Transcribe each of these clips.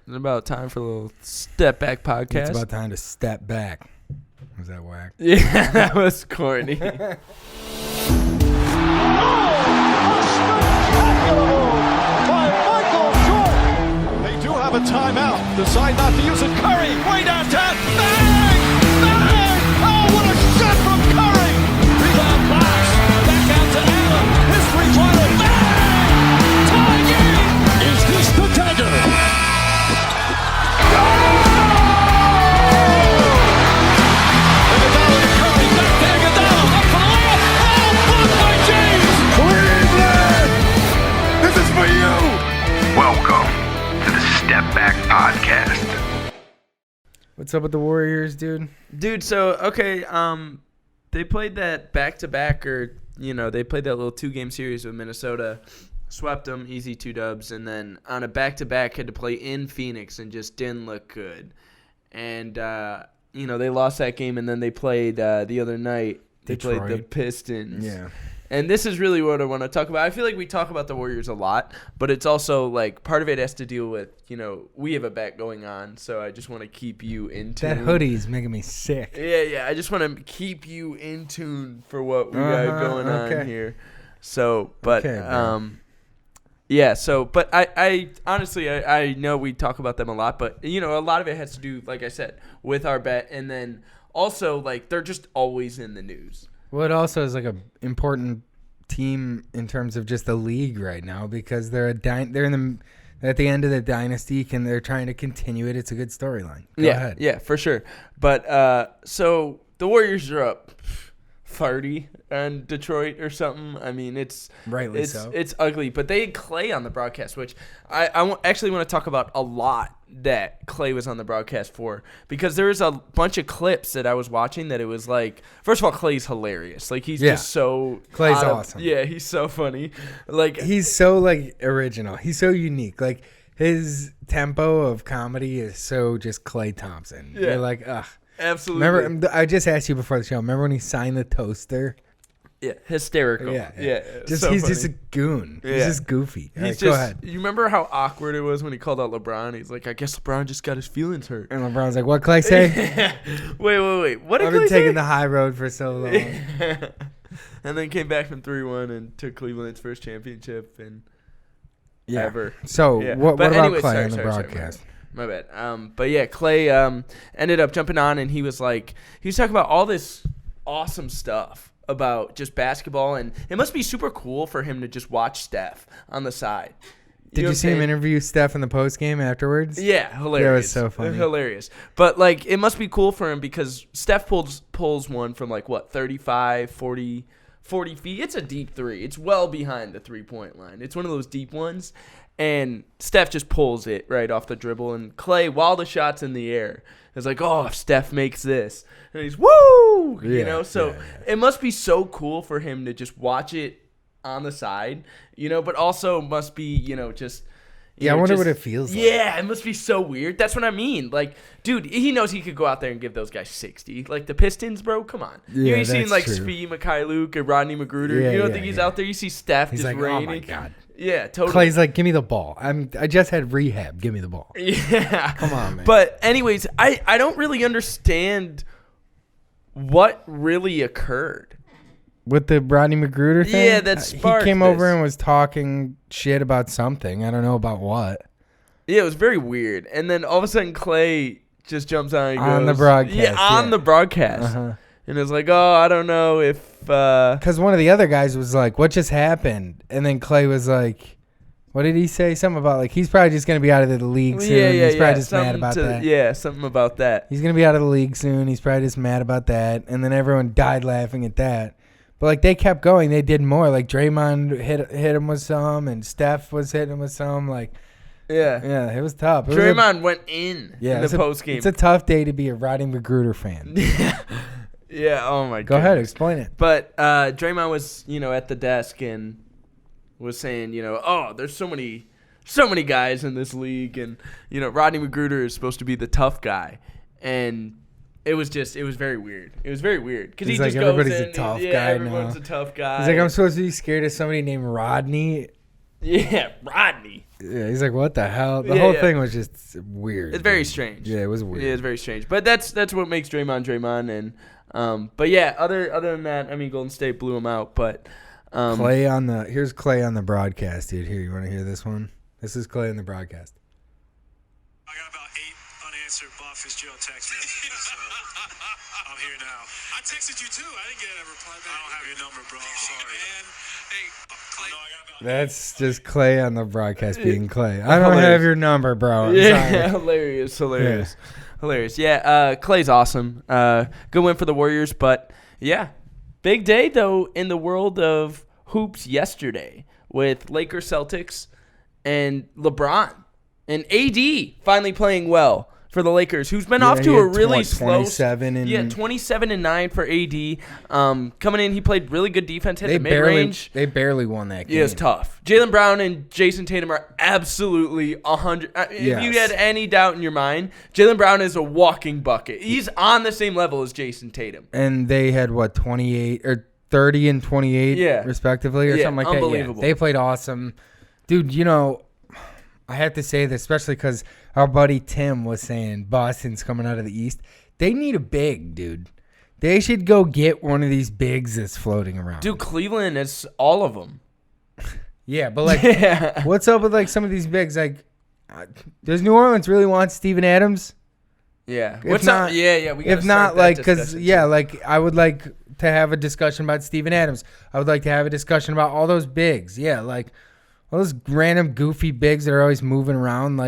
It's about time for a little Step Back podcast. It's about time to step back. Was that whack? Yeah, that was corny. They do have a timeout. Decide not to use it. Curry, way downtown. Bang! Bang! Oh, what a shot from Curry! Rebound pass. Back out to Allen. His three-pointer. Bang! Tie game! Is this the dagger? Iguodala to Curry. Back to Iguodala. Up for the layup. Oh, blocked by James! Cleveland! This is for you! Welcome to the Step Back Podcast. What's up with the Warriors, dude? Dude, so, okay, they played that back-to-back, or, they played that little 2-game series with Minnesota, swept them, easy 2 dubs, and then on a back-to-back had to play in Phoenix and just didn't look good. And, they lost that game, and then they played the other night. They played the Pistons. Yeah. And this is really what I want to talk about. I feel like we talk about the Warriors a lot, but it's also like part of it has to deal with, we have a bet going on, so I just want to keep you in tune. That hoodie is making me sick. Yeah. I just want to keep you in tune for what we got going on here. So, but but I honestly I know we talk about them a lot, but a lot of it has to do, like I said, with our bet, and then also like they're just always in the news. Well, it also is like a important team in terms of just the league right now because they're at the end of the dynasty and they're trying to continue it. It's a good storyline. Go ahead. Yeah, for sure. But so the Warriors are up 30 on Detroit or something. I mean, it's ugly. But they had Clay on the broadcast, which I actually want to talk about a lot that Clay was on the broadcast for, because there was a bunch of clips that I was watching that it was like, first of all, Clay's hilarious. Like, he's just so Clay's awesome. Yeah, he's so funny. Like, he's so like original. He's so unique. Like, his tempo of comedy is so just Klay Thompson. Yeah. You're like, ugh. Absolutely. Remember, I just asked you before the show. Remember when he signed the toaster? Yeah, hysterical. Yeah. He's funny. Just a goon. Yeah. He's just goofy. Go ahead. You remember how awkward it was when he called out LeBron? He's like, I guess LeBron just got his feelings hurt. And LeBron's like, what Clay say? Wait. What did I've Clay been say? taking the high road for so long. And then came back from 3-1 and took Cleveland's first championship ever. So what about anyway, Clay on the broadcast? My bad. But yeah, Clay ended up jumping on, and he was talking about all this awesome stuff about just basketball, and it must be super cool for him to just watch Steph on the side. Did you see him interview Steph in the postgame afterwards? Yeah, hilarious. That was so funny. Hilarious. But like, it must be cool for him because Steph pulls one from 35, 40 feet. It's a deep three. It's well behind the 3-point line. It's one of those deep ones. And Steph just pulls it right off the dribble. And Clay, while the shot's in the air, is like, oh, if Steph makes this. And he's, woo! It must be so cool for him to just watch it on the side, but also must be, just... I wonder what it feels like. Yeah, it must be so weird. That's what I mean. Like, dude, he knows he could go out there and give those guys 60. Like, the Pistons, bro, come on. Yeah, you've seen, like, true. Spee, Mikhailuk, or Rodney McGruder. Yeah, you don't think he's out there? You see Steph he's just like, raining. oh, my God. Yeah, totally. Clay's like, give me the ball. I just had rehab. Give me the ball. Yeah. Come on, man. But anyways, I don't really understand what really occurred. With the Rodney McGruder thing? Yeah, that sparked He came over and was talking shit about something. I don't know about what. Yeah, it was very weird. And then all of a sudden, Clay just jumps on and goes... On the broadcast. Yeah, on the broadcast. Uh-huh. And it's like, oh, I don't know if... Because one of the other guys was like, what just happened? And then Clay was like, what did he say? Something about, like, he's probably just going to be out of the league soon. He's probably just mad about that. Yeah, something about that. He's going to be out of the league soon. He's probably just mad about that. And then everyone died laughing at that. But, like, they kept going. They did more. Like, Draymond hit him with some, and Steph was hitting him with some. Like, yeah, it was tough. Draymond went in the postgame. It's a tough day to be a Rodney McGruder fan. Yeah, oh my god. Go ahead, explain it. But Draymond was, at the desk and was saying, oh, there's so many guys in this league, and Rodney McGruder is supposed to be the tough guy, and it was very weird. It was very weird because he like, just goes everybody's in. a tough guy everyone's now. a tough guy. He's like, I'm supposed to be scared of somebody named Rodney. Yeah, Rodney. Yeah, he's like, what the hell? The whole thing was just weird. It's very strange. Yeah, it was weird. Yeah, it's very strange. But that's what makes Draymond. And but yeah, other than that, I mean, Golden State blew him out. But here's Clay on the broadcast, dude. Here, you want to hear this one? This is Clay on the broadcast. I got about 8 unanswered Bob Fitzgerald text messages, so I'm here now. I texted you too. I didn't get a reply back. I don't have your number, bro. I'm sorry. Man, hey, Clay. That's just Clay on the broadcast being Clay. I don't have your number, bro. Yeah, hilarious. Yeah, Clay's awesome. Good win for the Warriors, but yeah, big day though in the world of hoops yesterday with Lakers Celtics and LeBron and AD finally playing well for the Lakers, who's been off to a really slow 27-9 for AD. Coming in, he played really good defense, hit the mid-range. They barely won that game. Yeah, it's tough. Jaylen Brown and Jason Tatum are absolutely 100. If you had any doubt in your mind, Jaylen Brown is a walking bucket. He's on the same level as Jason Tatum. And they had, 28 or 30 and 28 respectively or something like that? Unbelievable. Yeah, they played awesome. Dude, I have to say this, especially because our buddy Tim was saying Boston's coming out of the East. They need a big, dude. They should go get one of these bigs that's floating around. Dude, Cleveland is all of them. Yeah, but what's up with some of these bigs? Does New Orleans really want Steven Adams? Yeah. What's up? Yeah. We if not, I would like to have a discussion about Steven Adams. I would like to have a discussion about all those bigs. Yeah, all those random goofy bigs that are always moving around.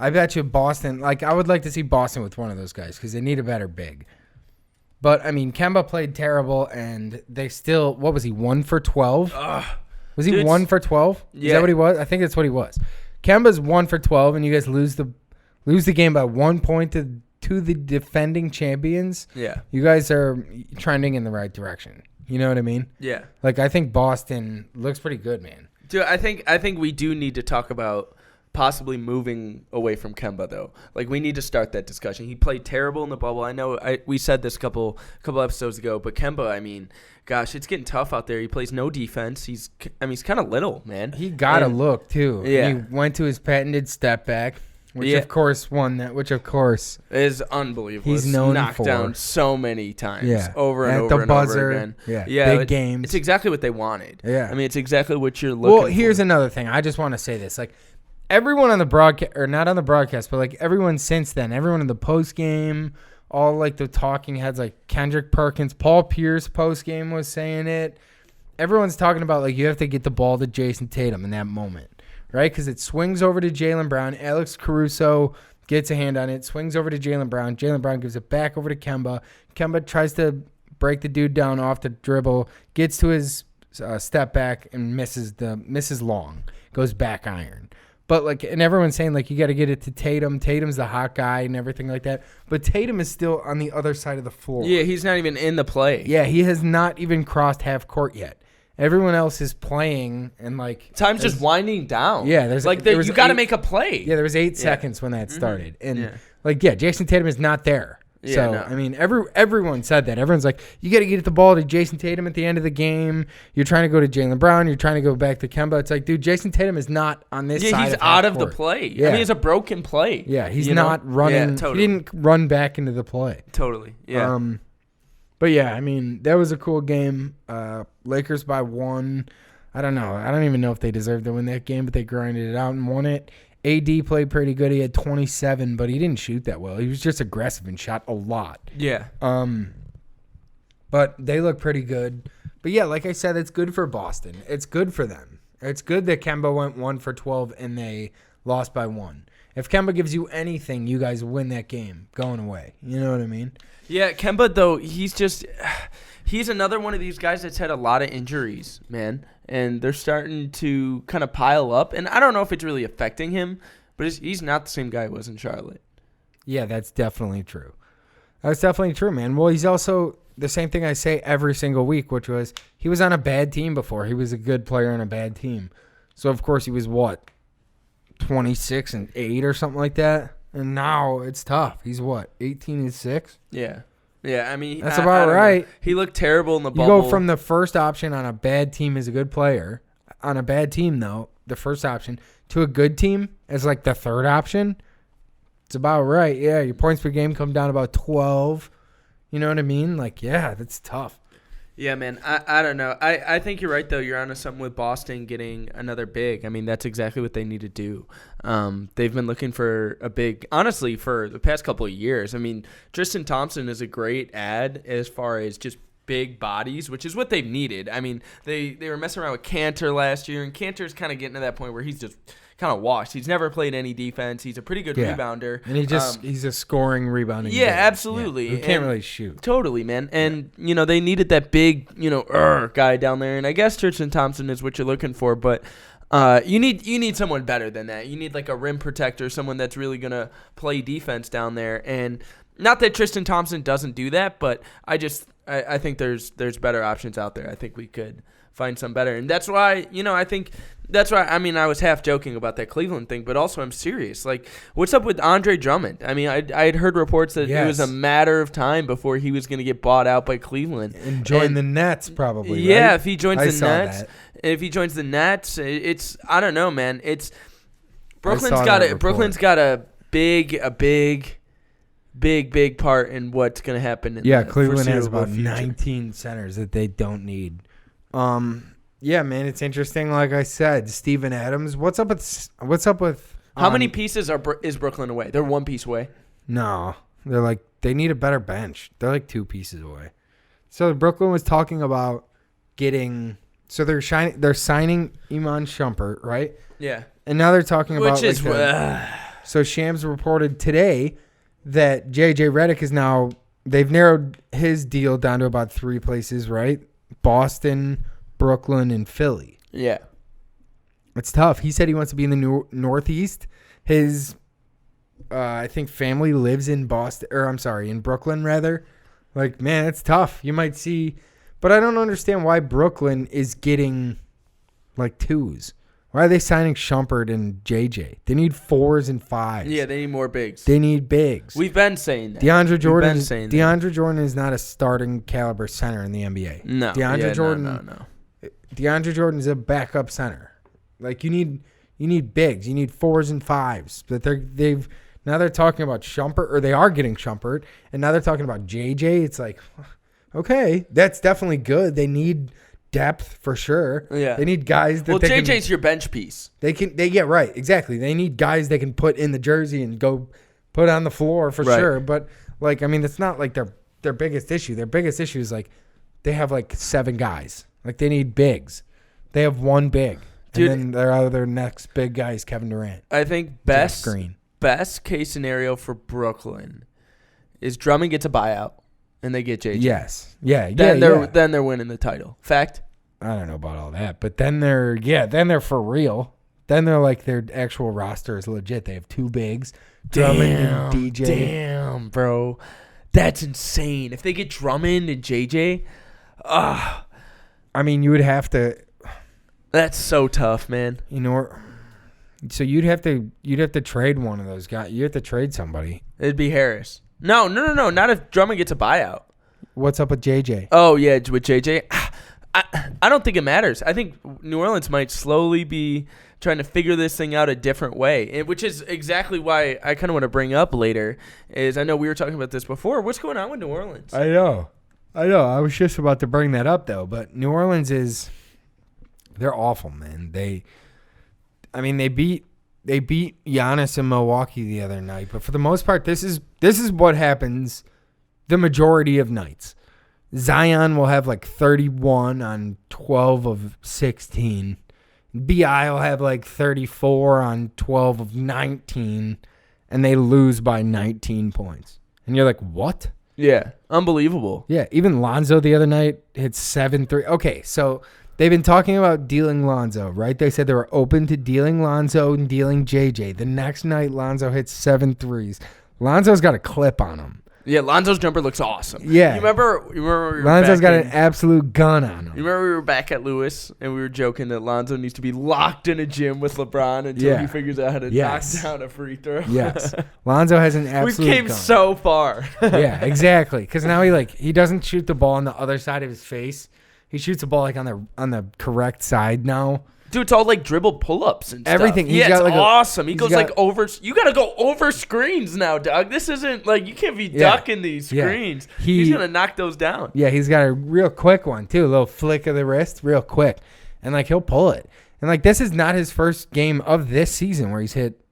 I bet you Boston, I would like to see Boston with one of those guys because they need a better big. But, I mean, Kemba played terrible, and they still, what was he, 1 for 12? Was he 1 for 12? Yeah. Is that what he was? I think that's what he was. Kemba's 1 for 12, and you guys lose the game by 1 point to the defending champions. Yeah. You guys are trending in the right direction. You know what I mean? Yeah. I think Boston looks pretty good, man. Dude, I think we do need to talk about possibly moving away from Kemba, though. We need to start that discussion. He played terrible in the bubble. I know we said this a couple episodes ago, but Kemba, I mean, gosh, it's getting tough out there. He plays no defense. He's kind of little, man. He got a look, too. Yeah. He went to his patented step back, which of course won that, which of course is unbelievable. He's known knocked for down so many times, yeah. over and At over the and buzzer, over again. Yeah, big games. It's exactly what they wanted. Yeah. I mean, it's exactly what you're looking for. Well, here's another thing. I just want to say this. Everyone on the broadcast, or not on the broadcast, but everyone since then, everyone in the post game, all the talking heads, Kendrick Perkins, Paul Pierce post game was saying it. Everyone's talking about you have to get the ball to Jason Tatum in that moment, right? Because it swings over to Jaylen Brown. Alex Caruso gets a hand on it, swings over to Jaylen Brown. Jaylen Brown gives it back over to Kemba. Kemba tries to break the dude down off the dribble, gets to his step back and misses long, goes back iron. But and everyone's saying you got to get it to Tatum. Tatum's the hot guy and everything like that. But Tatum is still on the other side of the floor. Yeah, he's not even in the play. Yeah, he has not even crossed half court yet. Everyone else is playing and time's just winding down. Yeah, you got to make a play. Yeah, there was 8 seconds when that started, and yeah. Jason Tatum is not there. Yeah, so no. I mean, everyone said that. Everyone's you got to get the ball to Jason Tatum at the end of the game. You're trying to go to Jaylen Brown. You're trying to go back to Kemba. It's dude, Jason Tatum is not on this side. Yeah, he's out of the play. Yeah. I mean, it's a broken play. Yeah, he's not running. Yeah, totally. He didn't run back into the play. Totally. Yeah. But yeah, I mean, that was a cool game. Lakers by 1. I don't know. I don't even know if they deserved to win that game, but they grinded it out and won it. AD played pretty good. He had 27, but he didn't shoot that well. He was just aggressive and shot a lot. Yeah. But they look pretty good. But yeah, like I said, it's good for Boston. It's good for them. It's good that Kemba went 1 for 12 and they lost by 1. If Kemba gives you anything, you guys win that game going away. You know what I mean? Yeah, Kemba, though, he's another one of these guys that's had a lot of injuries, man. And they're starting to kind of pile up. And I don't know if it's really affecting him, but he's not the same guy he was in Charlotte. Yeah, that's definitely true. That's definitely true, man. Well, he's also the same thing I say every single week, which was he was on a bad team before. He was a good player on a bad team. So, of course, he was, 26 and 8 or something like that? And now it's tough. He's 18 and 6? Yeah. Yeah, I mean, that's about right. Know. He looked terrible in the bubble. You go from the first option on a bad team as a good player, on a bad team though, the first option, to a good team as like the third option, it's about right. Yeah, your points per game come down about 12. You know what I mean? Like, yeah, that's tough. Yeah, man. I don't know. I think you're right, though. You're onto something with Boston getting another big. I mean, that's exactly what they need to do. They've been looking for a big, honestly, for the past couple of years. I mean, Tristan Thompson is a great ad as far as just big bodies, which is what they've needed. I mean, they were messing around with Cantor last year, and Cantor's kind of getting to that point where he's just kind of washed. He's never played any defense. He's a pretty good rebounder. And he's a scoring, rebounding Yeah, guy. absolutely. Yeah. He can't really shoot. Totally, man. And, they needed that big, guy down there. And I guess Tristan Thompson is what you're looking for. But you need someone better than that. You need like a rim protector, someone that's really going to play defense down there. And not that Tristan Thompson doesn't do that, but I think there's better options out there. I think we could find some better. And that's why, I was half joking about that Cleveland thing, but also I'm serious. Like, what's up with Andre Drummond? I mean, I had heard reports that it was a matter of time before he was going to get bought out by Cleveland. And join the Nets, probably, Yeah, right? if he joins the Nets. If he joins the Nets, it's, I don't know, man. It's Brooklyn's got a big part in what's going to happen. Cleveland has about 19 centers that they don't need. Yeah, man, it's interesting. Like I said, Steven Adams. What's up with? How many pieces is Brooklyn away? They're one piece away. No, they need a better bench. They're like 2 pieces away. So Brooklyn was talking about getting. So they're signing Iman Shumpert, right? Yeah. And now they're talking about so Shams reported today that JJ Redick is now. They've narrowed his deal down to about 3 places, right? Boston, Brooklyn, and Philly. Yeah. It's tough. He said he wants to be in the Northeast. His, I think, family lives in in Brooklyn, rather. Like, man, it's tough. You might see, but I don't understand why Brooklyn is getting, like, 2s. Why are they signing Shumpert and JJ? They need 4s and 5s. Yeah, they need more bigs. They need bigs. We've been saying that. DeAndre Jordan is not a starting caliber center in the NBA. No. DeAndre Jordan. No. DeAndre Jordan is a backup center. Like, you need bigs. You need 4s and 5s. But they're talking about Shumpert, or they are getting Shumpert, and now they're talking about JJ. It's like, okay, that's definitely good. They need depth for sure. Yeah. They need guys that JJ's your bench pice. They get right. Exactly. They need guys they can put in the jersey and go put on the floor for sure. But like, I mean, it's not like their biggest issue. Their biggest issue is like they have like 7 guys. Like, they need bigs. They have 1 big. Dude, and then their next big guy is Kevin Durant. I think best case scenario for Brooklyn is Drummond gets a buyout and they get JJ. Yes. Yeah. Then they're winning the title. Fact. I don't know about all that, but then they're for real. Then they're like, their actual roster is legit. They have 2 bigs, Drummond and DJ. Damn, bro, that's insane. If they get Drummond and JJ, I mean, you would have to. That's so tough, man. So you'd have to trade one of those guys. You have to trade somebody. It'd be Harris. No. Not if Drummond gets a buyout. What's up with JJ? Oh yeah, with JJ. I don't think it matters. I think New Orleans might slowly be trying to figure this thing out a different way, which is exactly why I kind of want to bring up later. Is I know we were talking about this before. What's going on with New Orleans? I know. I was just about to bring that up though, but New Orleans they're awful, man. They beat Giannis in Milwaukee the other night, but for the most part, this is what happens the majority of nights. Zion will have like 31 on 12 of 16. B.I. will have like 34 on 12 of 19, and they lose by 19 points. And you're like, what? Yeah, unbelievable. Yeah, even Lonzo the other night hit 7 3. Okay, so they've been talking about dealing Lonzo, right? They said they were open to dealing Lonzo and dealing JJ. The next night, Lonzo hit 7 threes. Lonzo's got a clip on him. Yeah, Lonzo's jumper looks awesome. Yeah. You remember Lonzo's got an absolute gun on him. You remember we were back at Lewis and we were joking that Lonzo needs to be locked in a gym with LeBron until he figures out how to knock down a free throw. Yes. Lonzo has an absolute We came gun. so far. Yeah, exactly. Because now he doesn't shoot the ball on the other side of his face. He shoots the ball like on the correct side now. Dude, it's all like dribble pull-ups and Everything. stuff. He's Yeah, got it's like awesome. He goes got- like over. You got to go over screens now, Doug. This isn't like you can't be ducking these screens. He's going to knock those down. Yeah, he's got a real quick one, too. A little flick of the wrist, real quick. And, like, he'll pull it. And, like, this is not his first game of this season where he's hit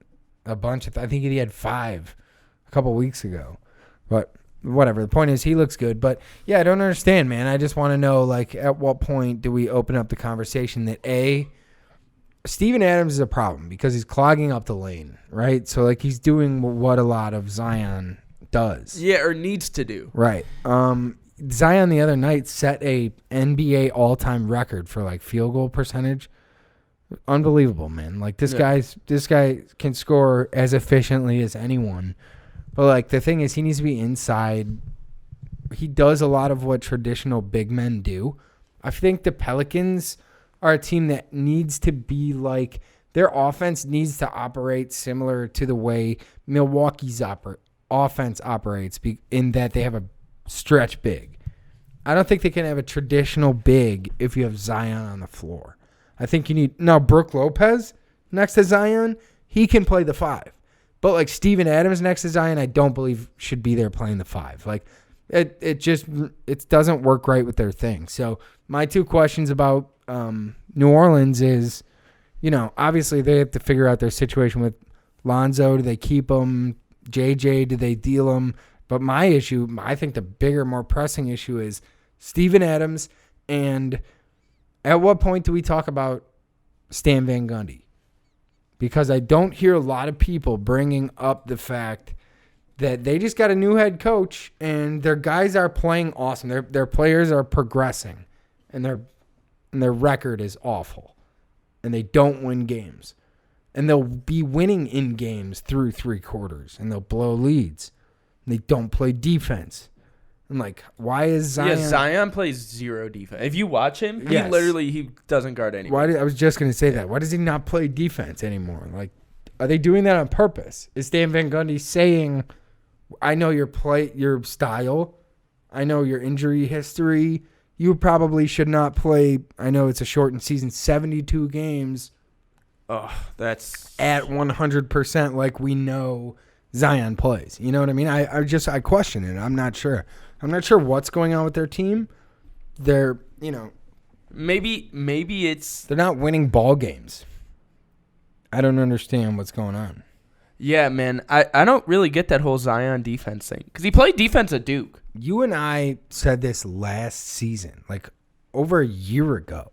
a bunch of – I think he had 5 a couple weeks ago. But whatever. The point is he looks good. But, yeah, I don't understand, man. I just want to know, like, at what point do we open up the conversation that, A, Steven Adams is a problem because he's clogging up the lane, right? So, like, he's doing what a lot of Zion does. Yeah, or needs to do. Right. Zion the other night set a NBA all-time record for like field goal percentage. Unbelievable, man. Like this guy can score as efficiently as anyone. But like the thing is he needs to be inside. He does a lot of what traditional big men do. I think the Pelicans are a team that needs to be like their offense needs to operate similar to the way Milwaukee's offense operates in that they have a stretch big. I don't think they can have a traditional big if you have Zion on the floor. I think you need now Brook Lopez next to Zion. He can play the 5, but like Steven Adams next to Zion, I don't believe should be there playing the 5. Like it doesn't work right with their thing. So my 2 questions about New Orleans is, obviously they have to figure out their situation with Lonzo. Do they keep him? JJ, do they deal him? But my issue, I think the bigger, more pressing issue is Steven Adams, and at what point do we talk about Stan Van Gundy? Because I don't hear a lot of people bringing up the fact that they just got a new head coach and their guys are playing awesome. Their players are progressing, and their record is awful, and they don't win games. And they'll be winning in games through 3 quarters, and they'll blow leads. They don't play defense. I'm like, why is Zion? Yeah, Zion plays 0 defense. If you watch him, he doesn't guard anyone. I was just going to say that. Why does he not play defense anymore? Like, are they doing that on purpose? Is Stan Van Gundy saying, I know your style. I know your injury history. You probably should not play. I know it's a shortened season, 72 games. Oh, that's at 100% like we know Zion plays. You know what I mean? I question it. I'm not sure. I'm not sure what's going on with their team. They're, maybe it's they're not winning ball games. I don't understand what's going on. Yeah, man. I don't really get that whole Zion defense thing because he played defense at Duke. You and I said this last season, like over a year ago.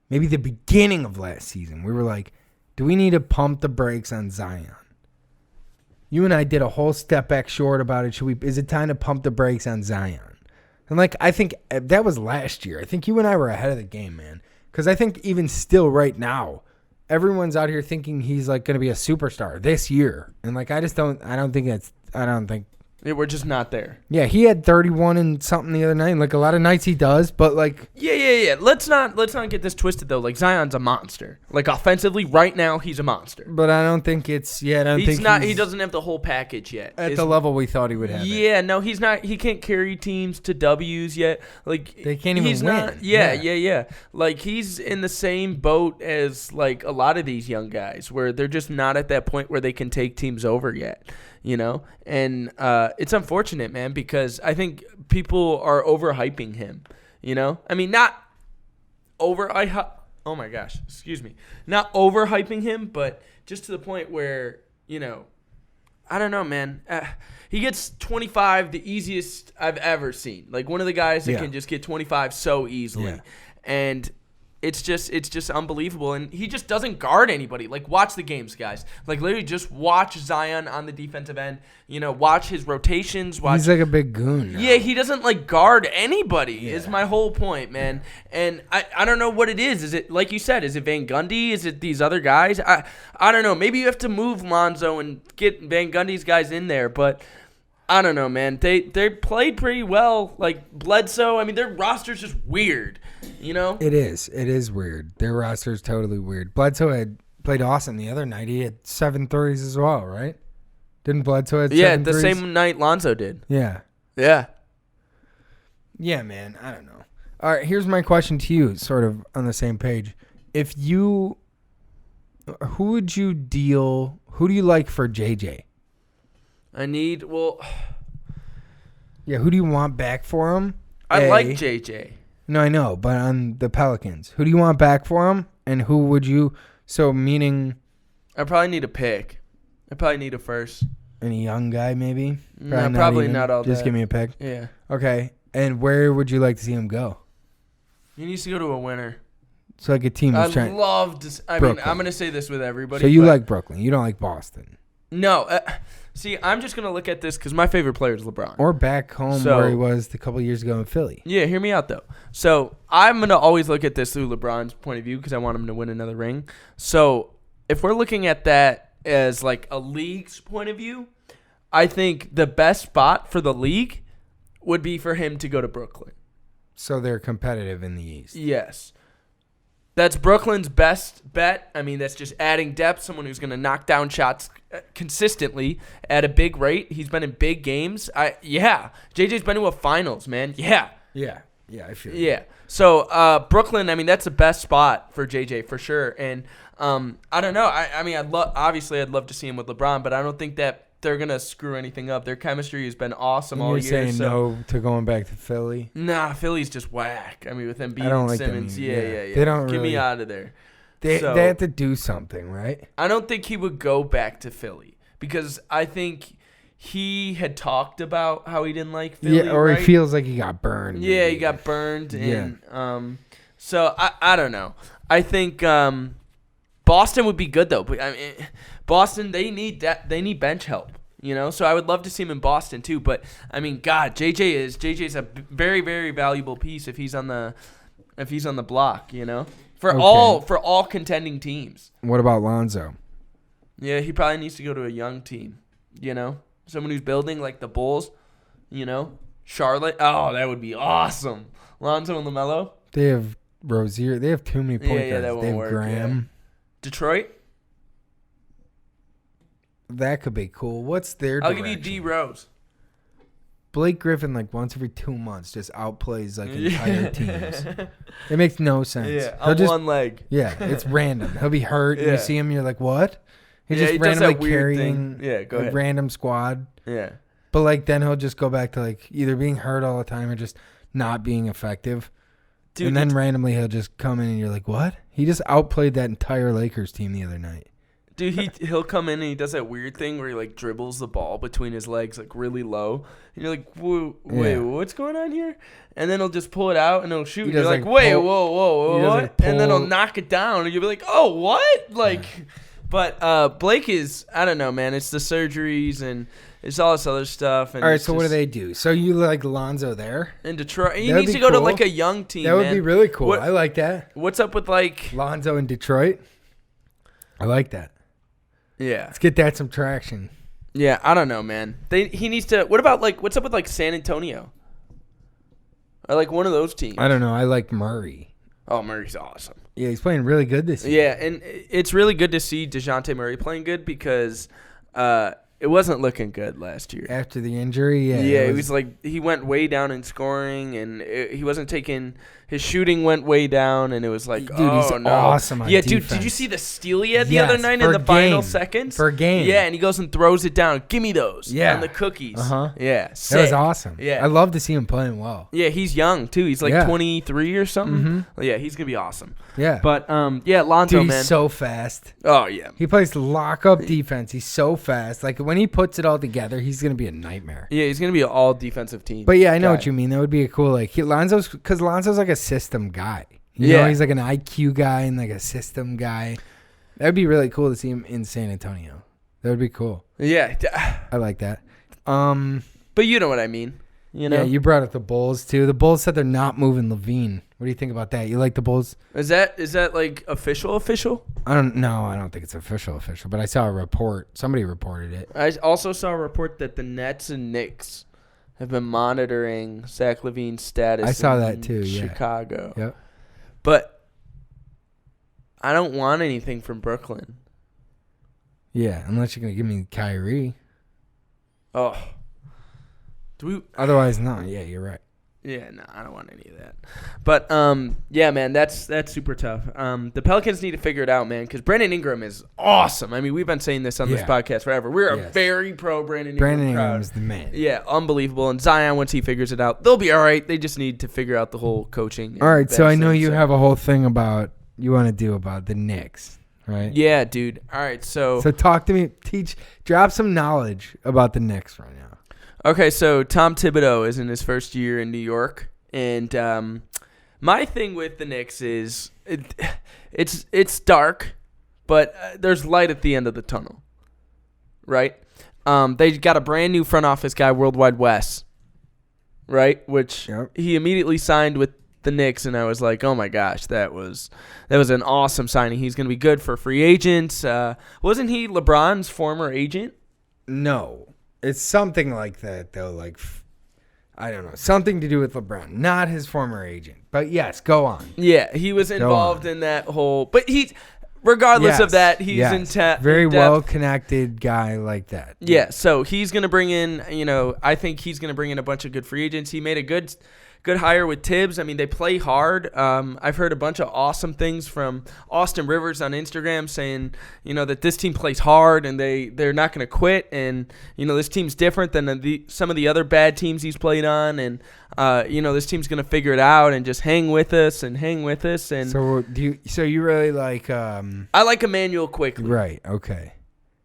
Maybe the beginning of last season. We were like, do we need to pump the brakes on Zion? You and I did a whole step back short about it. Is it time to pump the brakes on Zion? And like, I think that was last year. I think you and I were ahead of the game, man. Because I think even still right now, everyone's out here thinking he's like going to be a superstar this year. And like, I don't think We're just not there. Yeah, he had 31 and something the other night. Like a lot of nights he does, but like Yeah. Let's not get this twisted though. Like Zion's a monster. Like offensively, right now he's a monster. But I don't think it's He doesn't have the whole package yet at the level we thought he would have. Yeah, no, he's not. He can't carry teams to W's yet. Like they can't even win. Not, yeah. Like he's in the same boat as like a lot of these young guys, where they're just not at that point where they can take teams over yet. And it's unfortunate, man, because I think people are overhyping him, I mean, not oh my gosh, excuse me. Not overhyping him, but just to the point where, I don't know, man. He gets 25, the easiest I've ever seen. Like one of the guys that can just get 25 so easily. Yeah. And it's just unbelievable, and he just doesn't guard anybody. Like, watch the games, guys. Like, literally, just watch Zion on the defensive end. Watch his rotations. He's like a big goon now. Yeah, he doesn't like guard anybody. Yeah. Is my whole point, man. And I don't know what it is. Is it like you said? Is it Van Gundy? Is it these other guys? I don't know. Maybe you have to move Lonzo and get Van Gundy's guys in there, but. I don't know, man. They played pretty well. Like Bledsoe, I mean, their roster's just weird, It is. It is weird. Their roster's totally weird. Bledsoe had played awesome the other night. He had 7 threes as well, right? Didn't Bledsoe have 7 threes? Yeah, the same night Lonzo did. Yeah. Yeah. Yeah, man. I don't know. All right, here's my question to you, sort of on the same page. Who do you like for JJ? Yeah, who do you want back for him? I like JJ. No, I know, but on the Pelicans, who do you want back for him? And who would you? So meaning, I probably need a pick. I probably need a first. any young guy maybe? No, probably not all Just that. give me a pick. Yeah. Okay, and where would you like to see him go? He needs to go to a winner. So like a team that's I trying. love to. I'm going to say this with everybody. So you but like Brooklyn? You don't like Boston? No. See, I'm just going to look at this because my favorite player is LeBron. Or back home where he was a couple years ago in Philly? Yeah, hear me out though. So I'm going to always look at this through LeBron's point of view because I want him to win another ring. So if we're looking at that as like a league's point of view, I think the best spot for the league would be for him to go to Brooklyn. So they're competitive in the East. Yes. That's Brooklyn's best bet. I mean, that's just adding depth, someone who's going to knock down shots consistently at a big rate. He's been in big games. JJ's been to a finals, man. Yeah. Yeah, I feel it. Yeah. So Brooklyn, I mean, that's the best spot for JJ for sure. And I don't know. I mean, I'd love to see him with LeBron, but I don't think that they're going to screw anything up. Their chemistry has been awesome all year. You're saying no to going back to Philly? Nah, Philly's just whack. I mean, with Embiid and like Simmons. them. Yeah. They don't Get really, me out of there. They have to do something, right? I don't think he would go back to Philly because I think he had talked about how he didn't like Philly. Yeah, or right? he feels like he got burned. Yeah, maybe. he got burned. And, so I don't know. I think Boston would be good though. But I mean, Boston, they need that. They need bench help. So I would love to see him in Boston too. But I mean, God, JJ's a very, very valuable piece if he's on the block. For all contending teams. What about Lonzo? Yeah, he probably needs to go to a young team. Someone who's building like the Bulls. Charlotte. Oh, that would be awesome. Lonzo and LaMelo. They have Rozier. They have too many point guards. That won't they have work. Graham. Yeah. Detroit. That could be cool. What's their I'll direction? give you D Rose. Blake Griffin, like once every 2 months, just outplays like entire teams. It makes no sense. Yeah, on one leg. Yeah, it's random. He'll be hurt. And you see him, you're like, what? He's just he randomly does that weird carrying thing. Go a ahead. random squad. Yeah. But like then he'll just go back to like either being hurt all the time or just not being effective. Dude, and then randomly he'll just come in and you're like, what? He just outplayed that entire Lakers team the other night. Dude, he'll come in and he does that weird thing where he like dribbles the ball between his legs like really low. And you're like, wait, what's going on here? And then he'll just pull it out and he'll shoot. And you're like, wait, whoa, what? Like and then he'll knock it down and you'll be like, oh, what? Like, but Blake is, I don't know, man. It's the surgeries and it's all this other stuff. And all right, so what do they do? So you like Lonzo there? In Detroit. He needs to go to like a young team, That would be really cool. I like that. What's up with like Lonzo in Detroit? I like that. Yeah. Let's get that some traction. Yeah, I don't know, man. He needs to. What about like what's up with like San Antonio? Or like one of those teams. I don't know. I like Murray. Oh, Murray's awesome. Yeah, he's playing really good this year. Yeah, and it's really good to see DeJounte Murray playing good because it wasn't looking good last year. After the injury, it was like he went way down in scoring, and he wasn't taking his shooting went way down, and it was like, dude, he's no. awesome on defense. Dude, did you see the steal he had the other night in the final seconds? For a game. Yeah, and he goes and throws it down. Give me those. Yeah. On the cookies. Uh-huh. Yeah, sick. sick. That was awesome. Yeah. I love to see him playing well. Yeah, he's young, too. He's like 23 or something. Mm-hmm. Yeah, he's going to be awesome. Yeah. But, Lonzo, dude, man. he's so fast. Oh, yeah. He plays lock-up defense. He's so fast. Like, when he puts it all together, he's going to be a nightmare. Yeah, he's going to be an all-defensive team. But, yeah, I know what you mean. That would be a cool, like, Lonzo's like a system guy. You know, he's like an IQ guy and like a system guy. That would be really cool to see him in San Antonio. That would be cool. Yeah. I like that. But you know what I mean. You know? Yeah, you brought up the Bulls, too. The Bulls said they're not moving Levine. What do you think about that? You like the Bulls? Is that like official? I don't think it's official, but I saw a report. Somebody reported it. I also saw a report that the Nets and Knicks have been monitoring Zach LaVine's status. I saw that too, Chicago. Yep. But I don't want anything from Brooklyn. Yeah, unless you're going to give me Kyrie. Oh. Otherwise, no. Yeah, you're right. Yeah, no, I don't want any of that. But yeah, man, that's super tough. The Pelicans need to figure it out, man, because Brandon Ingram is awesome. I mean, we've been saying this on this podcast forever. We're a very pro Brandon Ingram Brandon crowd. Ingram's the man. Yeah, unbelievable. And Zion, once he figures it out, they'll be all right. They just need to figure out the whole coaching. All right, so I know you have a whole thing you want to do about the Knicks, right? Yeah, dude. All right, so talk to me. Drop some knowledge about the Knicks right now. Okay, so Tom Thibodeau is in his first year in New York, and my thing with the Knicks is it's dark, but there's light at the end of the tunnel, right? They got a brand new front office guy, Worldwide Wes, right? Which he immediately signed with the Knicks, and I was like, oh my gosh, that was an awesome signing. He's going to be good for free agents. Wasn't he LeBron's former agent? No. It's something like that, though. Like, I don't know. Something to do with LeBron. Not his former agent. But, yes, go on. Yeah, he was involved in that whole... But regardless of that, he's very well-connected guy like that. Yeah, so he's going to bring in, I think he's going to bring in a bunch of good free agents. He made a good hire with Tibbs. I mean, they play hard. I've heard a bunch of awesome things from Austin Rivers on Instagram saying, that this team plays hard and they're not going to quit. And, this team's different than some of the other bad teams he's played on. And, this team's going to figure it out and just hang with us. And so you really like... I like Emmanuel Quickley. Right, okay.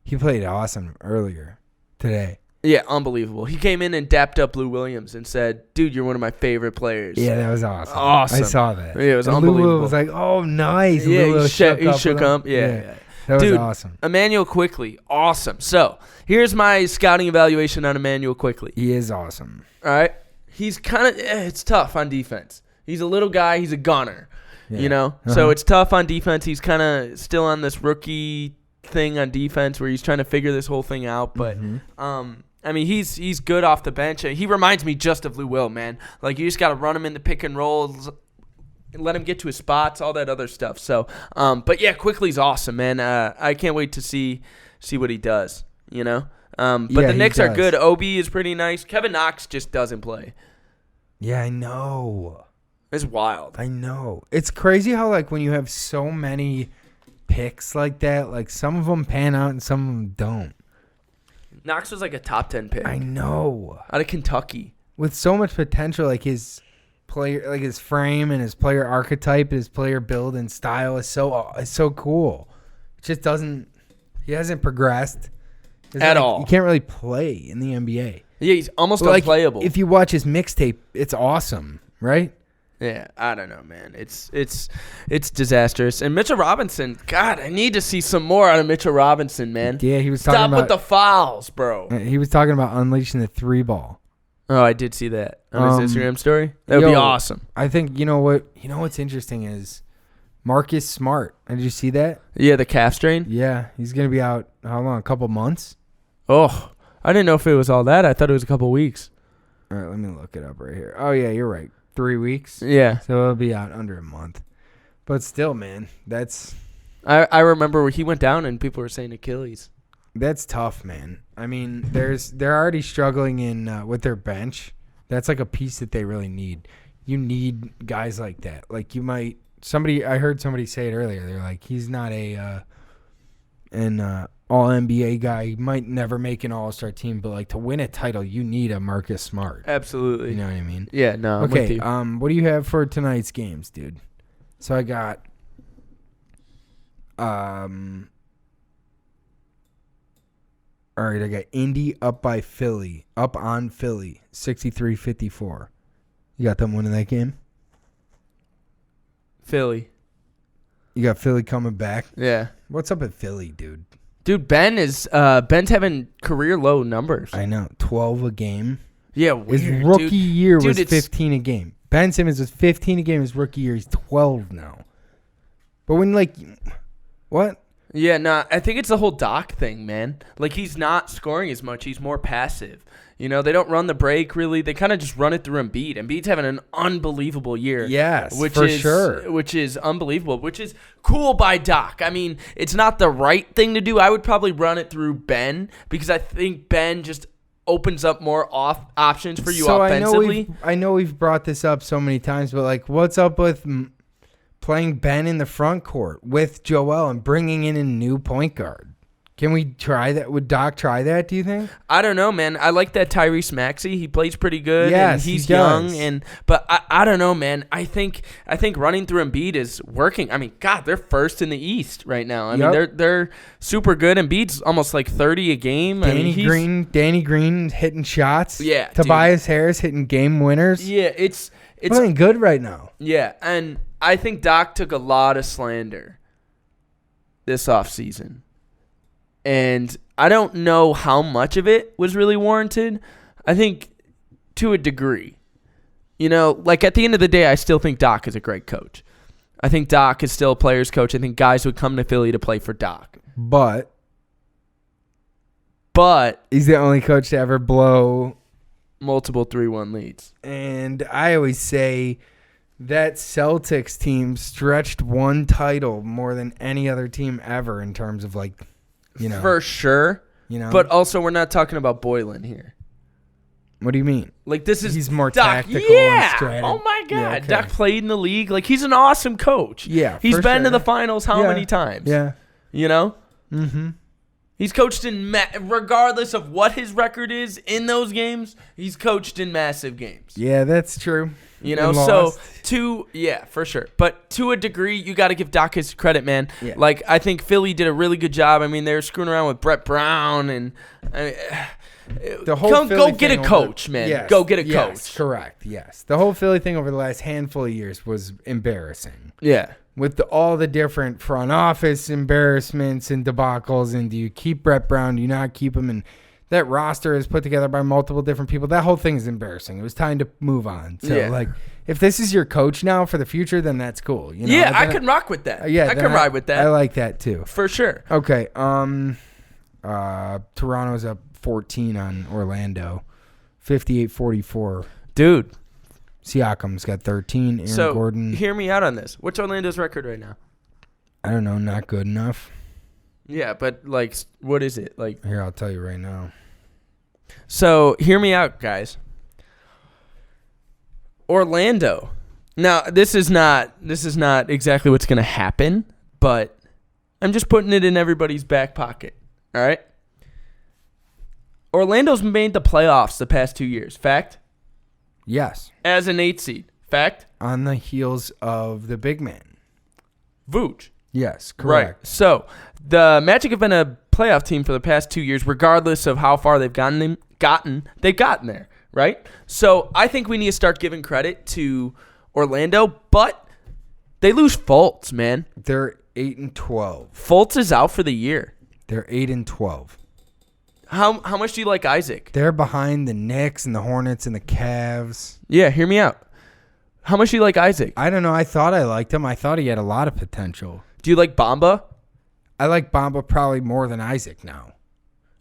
He played awesome earlier today. Yeah, unbelievable. He came in and dapped up Lou Williams and said, dude, you're one of my favorite players. Yeah, that was awesome. Awesome. I saw that. Yeah, it was unbelievable. Lou was like, oh, nice. Yeah, he shook up. Yeah. That was dude, awesome. Emmanuel Quickley, awesome. So, here's my scouting evaluation on Emmanuel Quickley. He is awesome. All right? He's kind of, it's tough on defense. He's a little guy. He's a gunner, So, it's tough on defense. He's kind of still on this rookie thing on defense where he's trying to figure this whole thing out. But, I mean, he's good off the bench. He reminds me just of Lou Will, man. Like, you just got to run him in the pick and rolls, let him get to his spots, all that other stuff. So, but yeah, Quickley's awesome, man. I can't wait to see what he does, But the Knicks are good. Obi is pretty nice. Kevin Knox just doesn't play. Yeah, I know. It's wild. I know. It's crazy how, like, when you have so many picks like that, like, some of them pan out and some of them don't. Knox was like a top 10 pick. I know. Out of Kentucky. With so much potential, like his player, like his frame and his player archetype, his player build and style is so cool. It just doesn't. He hasn't progressed at all. He can't really play in the NBA. Yeah, he's almost unplayable. If you watch his mixtape, it's awesome, right? Yeah, I don't know, man. It's disastrous. And Mitchell Robinson, God, I need to see some more out of Mitchell Robinson, man. Yeah, he was talking about... Stop with the fouls, bro. He was talking about unleashing the 3-ball. Oh, I did see that on his Instagram story. That would be awesome. I think, what's interesting is Marcus Smart. Did you see that? Yeah, the calf strain? Yeah, he's going to be out, how long, a couple months? Oh, I didn't know if it was all that. I thought it was a couple weeks. All right, let me look it up right here. Oh, yeah, you're right. 3 weeks. Yeah. So it'll be out under a month. But still, man, that's... I remember he went down and people were saying Achilles. That's tough, man. I mean, they're already struggling in with their bench. That's like a piece that they really need. You need guys like that. Like I heard somebody say it earlier. They're like, he's not an all-NBA guy. He might never make an all-star team, but like to win a title, you need a Marcus Smart. Absolutely. You know what I mean? Yeah, no. I'm okay, with you. What do you have for tonight's games, dude? So I got all right, I got Indy up on Philly, 63-54. You got them winning that game? Philly. You got Philly coming back? Yeah. What's up at Philly, dude? Dude, Ben's having career low numbers. I know. 12 a game. Yeah, weird, his rookie year was Dude, 15 a game. Ben Simmons was 15 a game his rookie year. He's 12 now. But when, what? Yeah, nah, I think it's the whole Doc thing, man. Like, he's not scoring as much. He's more passive. They don't run the break, really. They kind of just run it through Embiid. Embiid's having an unbelievable year. Yes, for sure. Which is unbelievable, which is cool by Doc. I mean, it's not the right thing to do. I would probably run it through Ben because I think Ben just opens up more options for you offensively. I know we've brought this up so many times, but like, what's up with playing Ben in the front court with Joel and bringing in a new point guard? Can we try that? Would Doc try that, do you think? I don't know, man. I like that Tyrese Maxey. He plays pretty good. Yes, and he's he does. young. But I don't know, man. I think running through Embiid is working. I mean, God, they're first in the East right now. I mean, they're super good. Embiid's almost like 30 a game. Danny Green hitting shots. Yeah, Tobias Harris hitting game winners. Yeah, it's playing good right now. Yeah, and I think Doc took a lot of slander this offseason. And I don't know how much of it was really warranted. I think to a degree. You know, like at the end of the day, I still think Doc is a great coach. I think Doc is still a player's coach. I think guys would come to Philly to play for Doc. But he's the only coach to ever blow multiple 3-1 leads. And I always say that Celtics team stretched one title more than any other team ever in terms of like, you know, for sure. You know, but also we're not talking about Boylan here. What do you mean? Like he's more Doc, tactical. Yeah. And strategic. Oh my God. Yeah, okay. Doc played in the league. Like he's an awesome coach. Yeah. He's been to the finals how many times? Yeah. You know? Mm-hmm. He's coached in regardless of what his record is in those games, he's coached in massive games. Yeah, that's true. You know, so for sure. But to a degree, you got to give Doc his credit, man. Yeah. Like, I think Philly did a really good job. I mean, they were screwing around with Brett Brown and the whole go get a coach, man. Yes, go get a coach. Correct. Yes. The whole Philly thing over the last handful of years was embarrassing. Yeah. With all the different front office embarrassments and debacles, and do you keep Brett Brown? Do you not keep him? And that roster is put together by multiple different people. That whole thing is embarrassing. It was time to move on. So, like, if this is your coach now for the future, then that's cool. You know? Yeah, I can rock with that. I can ride with that. I like that too. For sure. Okay. Toronto's up 14 on Orlando, 58-44. Dude. Siakam's got 13. Aaron Gordon. Hear me out on this. What's Orlando's record right now? I don't know. Not good enough. Yeah, but, like, what is it? Like, here, I'll tell you right now. So, hear me out, guys. Orlando. Now, this is not exactly what's going to happen, but I'm just putting it in everybody's back pocket. All right? Orlando's made the playoffs the past 2 years. Fact? Yes. As an 8 seed. Fact? On the heels of the big man. Vooch. Yes, correct. Right. So, the Magic have been a playoff team for the past 2 years, regardless of how far they've gotten there, right? So, I think we need to start giving credit to Orlando, but they lose Fultz, man. They're 8-12. Fultz is out for the year. They're 8-12. How much do you like Isaac? They're behind the Knicks and the Hornets and the Cavs. Yeah, hear me out. How much do you like Isaac? I don't know. I thought I liked him. I thought he had a lot of potential. Do you like Bamba? I like Bamba probably more than Isaac now.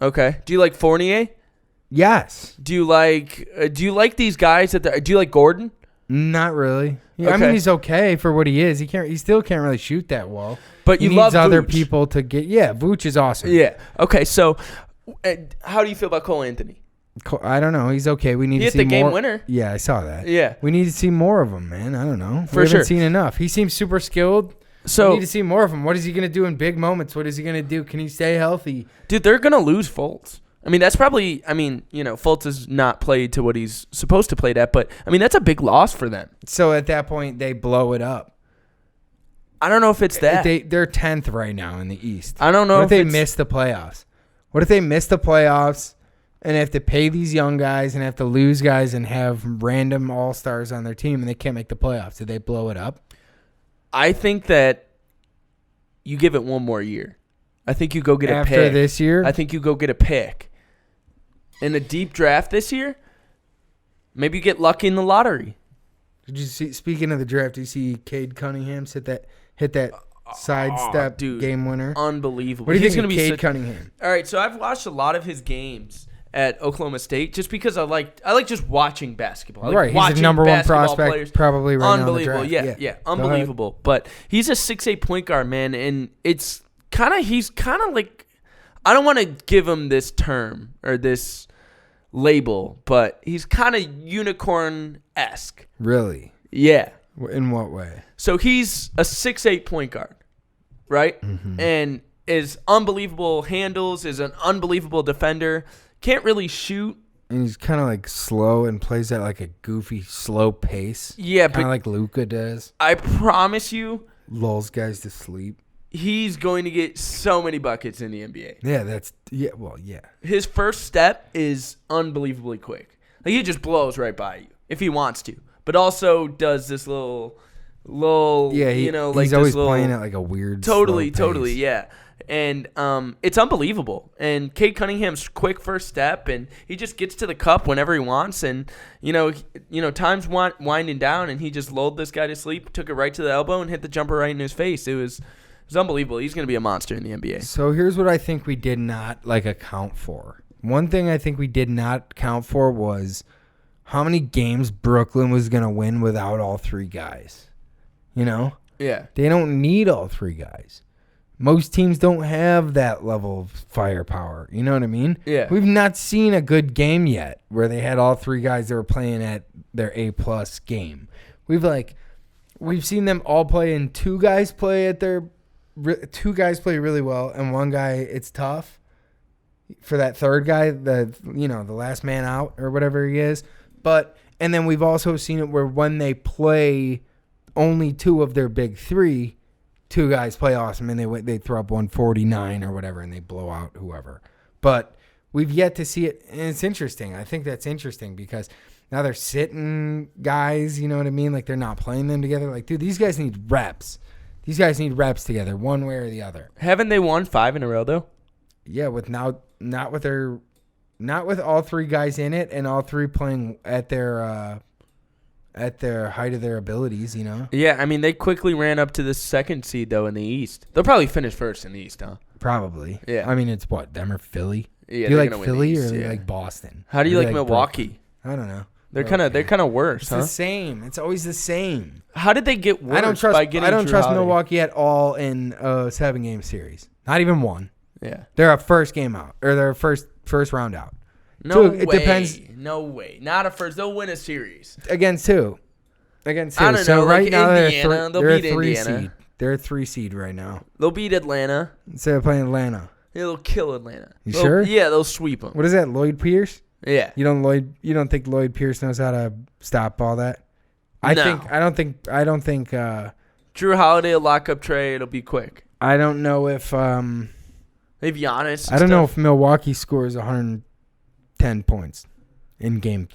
Okay. Do you like Fournier? Yes. Do you like these guys do you like Gordon? Not really. Yeah, Okay. I mean, he's okay for what he is. He still can't really shoot that well. But he you needs love other Vooch. people to get. Yeah, Vooch is awesome. Yeah. Okay. So, how do you feel about Cole Anthony? I don't know. He's okay. We need He to hit see the game more. winner. Yeah, I saw that. Yeah. We need to see more of him, man. I don't know. For we sure. haven't seen enough. He seems super skilled. So we need to see more of him. What is he going to do in big moments? What is he going to do? Can he stay healthy? Dude, they're going to lose Fultz. I mean, that's probably, Fultz has not played to what he's supposed to play at, but, I mean, that's a big loss for them. So at that point, they blow it up. I don't know if it's that. They're 10th right now in the East. I don't know what if if they it's- miss the playoffs? What if they miss the playoffs and have to pay these young guys and have to lose guys and have random all-stars on their team and they can't make the playoffs? Did they blow it up? I think that you give it one more year. I think you go get a pick. After this year? I think you go get a pick. In a deep draft this year, maybe you get lucky in the lottery. Did you see? Speaking of the draft, did you see Cade Cunningham hit that sidestep game winner? Unbelievable. What do you He's think gonna of be Cade Cunningham? All right, so I've watched a lot of his games at Oklahoma State just because I like just watching basketball. I like Right, he's watching the number one basketball prospect players. probably right now in the Unbelievable, draft. yeah, unbelievable. But he's a 6'8" point guard, man, and he's kind of like, I don't want to give him this term or this label, but he's kind of unicorn-esque. Really? Yeah. In what way? So he's a 6'8" point guard, right? Mm-hmm. And is unbelievable handles, is an unbelievable defender, can't really shoot. And he's kind of like slow and plays at like a goofy, slow pace. Yeah, kind but of like Luka does. I promise you, Lulls guys to sleep. he's going to get so many buckets in the NBA. Yeah. His first step is unbelievably quick. Like he just blows right by you if he wants to, but also does this little, Yeah, like he's this always little, playing at like a weird, totally, slow pace. yeah. And it's unbelievable. And Cade Cunningham's quick first step, and he just gets to the cup whenever he wants. And time's winding down, and he just lulled this guy to sleep, took it right to the elbow, and hit the jumper right in his face. It was unbelievable. He's going to be a monster in the NBA. So here's what I think we did not account for. One thing I think we did not count for was how many games Brooklyn was going to win without all three guys. Yeah. They don't need all three guys. Most teams don't have that level of firepower. You know what I mean? Yeah. We've not seen a good game yet where they had all three guys that were playing at their A-plus game. We've seen them all play, and two guys play really well, and one guy, it's tough for that third guy, the last man out or whatever he is. And then we've also seen it where when they play only two of their big three, two guys play awesome, and they throw up 149 or whatever, and they blow out whoever. But we've yet to see it, and it's interesting. I think that's interesting because now they're sitting guys, you know what I mean? Like, they're not playing them together. Like, dude, these guys need reps. These guys need reps together, one way or the other. Haven't they won 5 in a row, though? Yeah, not with all three guys in it, and all three playing at their height of their abilities, Yeah, I mean, they quickly ran up to the second seed, though, in the East. They'll probably finish first in the East, huh? Probably. Yeah. I mean, it's what, them or Philly? Yeah, do you they're like gonna win Philly the or East, do you yeah. like Boston? How do you Or like Milwaukee? Brooklyn? I don't know. They're kind of worse, It's huh? the same. It's always the same. How did they get worse? I don't trust Drew Holiday? Milwaukee at all in a 7-game series. Not even one. Yeah. They're a first game out, or they're a first round out. No Two, way. it depends. No way. Not a first. They'll win a series. Against who? Against who? I don't so know, right like now Indiana, they'll they're beat a 3 Indiana. seed. They're a 3 seed right now. They'll beat Atlanta. Instead of playing Atlanta. Yeah, they'll kill Atlanta. You sure? Yeah, they'll sweep them. What is that? Lloyd Pierce? Yeah. You don't think Lloyd Pierce knows how to stop all that? I don't think Drew Holiday will lock up Trey. It'll be quick. I don't know if They have Giannis. I don't know if Milwaukee scores 110 points in game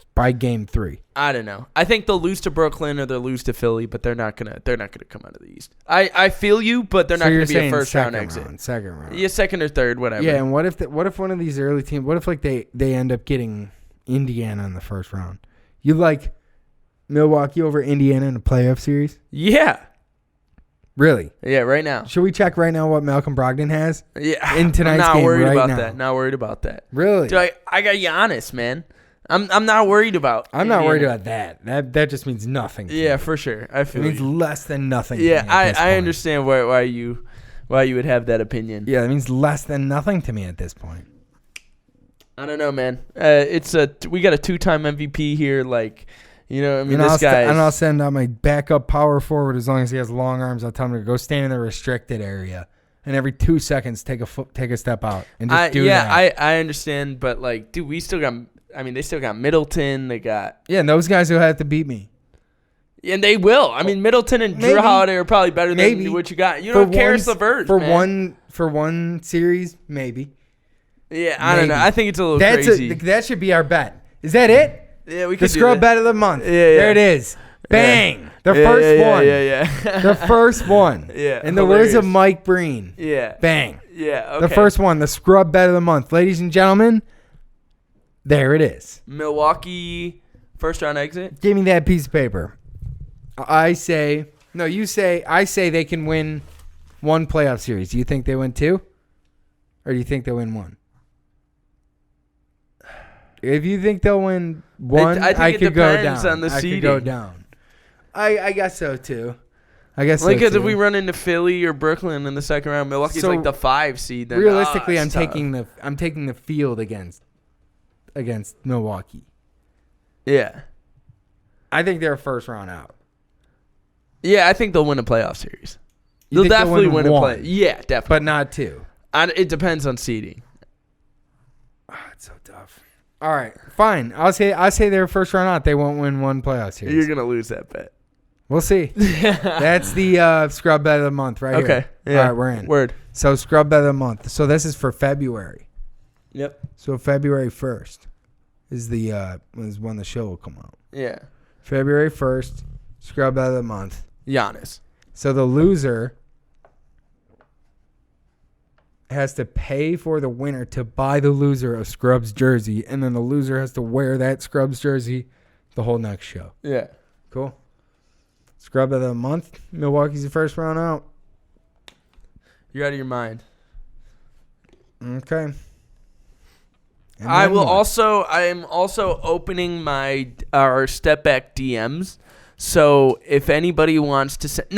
3. I don't know. I think they'll lose to Brooklyn or they'll lose to Philly, but they're not gonna come out of the East. I feel you, but they're not gonna be a first round exit. Second round. Yeah, second or third, whatever. Yeah, and what if one of these early teams? What if they end up getting Indiana in the first round? You like Milwaukee over Indiana in a playoff series? Yeah. Really? Yeah, right now. Should we check right now what Malcolm Brogdon has? Yeah. In tonight's I'm not game worried right about now. that. Not worried about that. Really? Dude, I got Giannis, man. I'm not worried about. I'm Indiana. not worried about that. That just means nothing. Yeah, for sure. I It feel means you. less than nothing. Yeah, to me at this I point. understand why you would have that opinion. Yeah, it means less than nothing to me at this point. I don't know, man. We got a 2-time MVP here. Like, I mean, this guy. And I'll send out my backup power forward as long as he has long arms. I'll tell him to go stand in the restricted area, and every 2 seconds take a step out and just do that. I understand, but like, dude, we still got. I mean, they still got Middleton. They got. Yeah, and those guys will have to beat me. And they will. I mean, Middleton and Drew Holiday are probably better than what you got. You don't have Karis LeVert, man. For one series, maybe. Yeah, I don't know. I think it's a little crazy. That should be our bet. Is that it? Yeah, we could the scrub bet of the month. Yeah. There it is. Bang. Yeah. The first one. Yeah. The first one. Yeah. In the words of Mike Breen. Yeah. Bang. Yeah. Okay. The first one, the scrub bet of the month. Ladies and gentlemen, there it is. Milwaukee first round exit. Give me that piece of paper. I say they can win 1 playoff series. Do you think they win 2? Or do you think they win 1? If you think they'll win 1, I think it could go depends down. on the I seeding. could go down. I guess so too. Because if we run into Philly or Brooklyn in the second round, Milwaukee's So, like the 5 seed. Then realistically, I'm it's tough. taking the field against against Milwaukee. Yeah. I think they're first round out. Yeah, I think they'll win a playoff series. You They'll think they'll definitely win a one, play. Yeah, definitely. but not 2. It depends on seeding. It's so tough. All right, fine. I'll say they're first round out. They won't win one playoff series. You're going to lose that bet. We'll see. That's the scrub bet of the month right here. Okay. Yeah. All right, we're in. Word. So scrub bet of the month. So this is for February. Yep. So February 1st is when the show will come out. Yeah. February 1st, scrub bet of the month. Giannis. So the loser has to pay for the winner to buy the loser a Scrubs jersey, and then the loser has to wear that Scrubs jersey the whole next show. Yeah. Cool. Scrub of the month. Milwaukee's the first round out. You're out of your mind. Okay. And I then will what? I am also opening our step back DMs. So if anybody wants to send,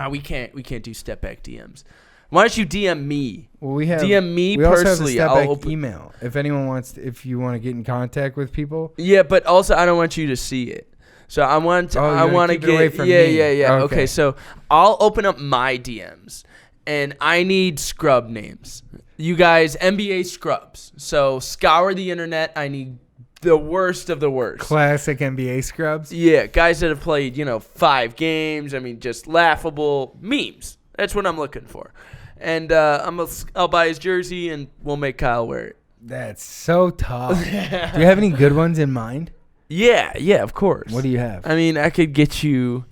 we can't do step back DMs. Why don't you DM me? Well, we have DM me we also personally. have a I'll step back open email. If anyone wants, if you want to get in contact with people. Yeah, but also I don't want you to see it. So I want to keep it away get from yeah, me. yeah, yeah. Okay. Okay, so I'll open up my DMs, and I need scrub names. You guys, NBA scrubs. So scour the internet. I need the worst of the worst. Classic NBA scrubs. Yeah, guys that have played 5 games. I mean, just laughable memes. That's what I'm looking for. And I'll buy his jersey, and we'll make Kyle wear it. That's so tough. Do you have any good ones in mind? Yeah, of course. What do you have? I mean, I could get you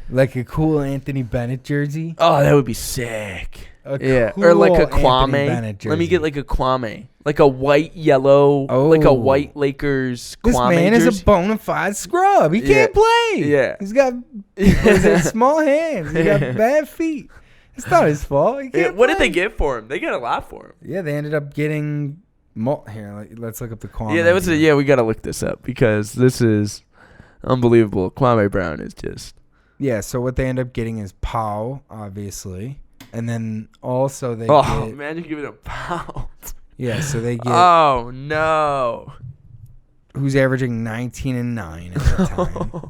Like a cool Anthony Bennett jersey? Oh, that would be sick. A Or like a cool Kwame. Anthony Bennett Let me jersey. get like a Kwame. Like a white, yellow, like a white Lakers This Kwame man jersey. is a bona fide scrub. He Yeah. can't play. Yeah. He's got small hands. He's got bad feet. It's not his fault. He Yeah, can't what did play. they get for him? They got a lot for him. Yeah, they ended up getting here. Let's look up the Kwame. Yeah, that was deal. yeah. We got to look this up because this is unbelievable. Kwame Brown is just Yeah, so what they end up getting is Pau, obviously. And then also they get, get... imagine giving a pound. Yeah, so they get... Oh, no. Who's averaging 19 and 9 at the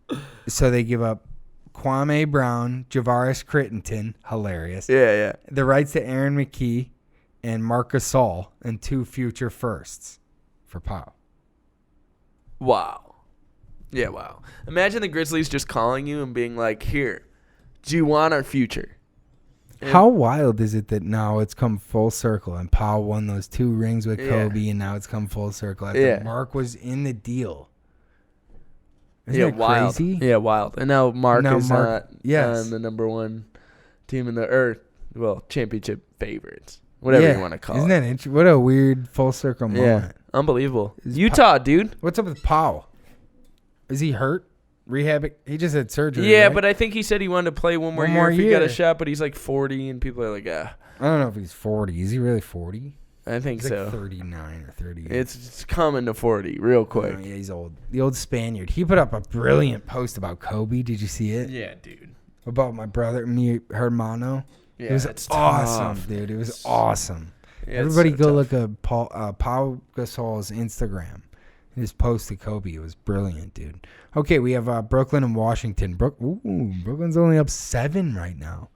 time. So they give up Kwame Brown, Javaris Crittenton, hilarious. Yeah. The rights to Aaron McKee and Marc Gasol and 2 future firsts for Pau. Wow. Yeah, wow. Imagine the Grizzlies just calling you and being like, here, do you want our future? And How wild is it that now it's come full circle and Pau won those 2 rings with Kobe and now it's come full circle after Mark was in the deal. Isn't that wild. crazy? Yeah, wild. And now Mark is not yes. on the number 1 team in the earth. Well, championship favorites. Whatever you want to call Isn't it. that interesting? What a weird full circle moment. Yeah, unbelievable. Is Utah, dude. What's up with Pau? Is he hurt? Rehabbing? He just had surgery. Yeah, right? but I think he said he wanted to play one more year if he got a shot, but he's like 40, and people are like, I don't know if he's 40. Is he really 40? I think He's so. like 39 or 38. It's coming to 40 real quick. Yeah, he's old. The old Spaniard. He put up a brilliant post about Kobe. Did you see it? Yeah, dude. About my brother, me, hermano. Yeah, it was it's awesome, tough. dude. It was awesome. Yeah, Everybody it's so go tough. look at Pau Gasol's Instagram. His post to Kobe. It was brilliant, dude. Okay, we have Brooklyn and Washington. Brooklyn's only up 7 right now